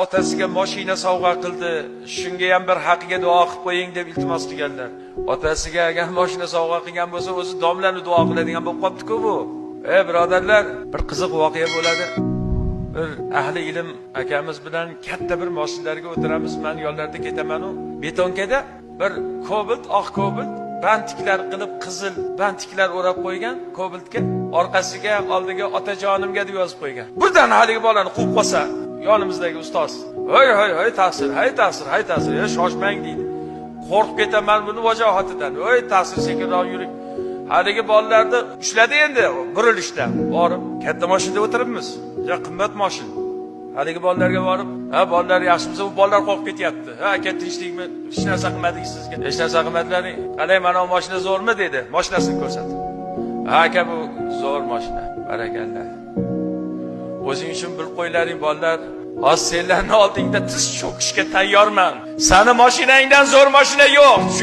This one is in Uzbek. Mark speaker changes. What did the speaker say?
Speaker 1: Otasiga mashina sovg'a qildi. Shunga ham bir haqiga duo qilib qo'ying deb iltimos qilganlar. Otasiga agar mashina sovg'a qilgan bo'lsa, o'zi domlani duo qiladigan bo'lib qopti-ku bu. Birodarlar, bir qiziq voqea bo'ladi. Bir ahli ilm akamiz bilan katta bir mashinalarga o'tiramiz. Men yo'llarda ketaman-u, betonkada bir Cobalt, oq Cobalt bantiklar qilib qizil bantiklar o'rab qo'ygan Cobaltga, orqasiga oldiga otajonimga deb yozib qo'ygan. Birdan haligi bolani quvib qolsa, yonimizdagi ustoz, "Hoy, ta'sir, shoshmang" deydi. Qo'rqib ketaman buni vajohatidan. Ta'sir, sekinroq yuring. Haligi bolalarni ushladi endi burilishda. Borib, katta mashinada o'tiribmiz. Juda qimmat mashina. Haligi bolalarga borib, bolalar yaxshimisiz? Bu bolalar qo'rqib ketyapti. Aka, tinchlikmi? Hech narsa qilmadik sizga. Hech narsa qilmadilaring. Qalay, mana bu mashina zo'rmi dedi. Mashinasini ko'rsatdi. Aka, bu zo'r mashina. Barakallah. O'zing uchun bil qo'ylaring bolalar. Hozir senlarning oldingda tiz cho'kishga tayyorman. Sani mashinangdan zo'r mashina yo'q.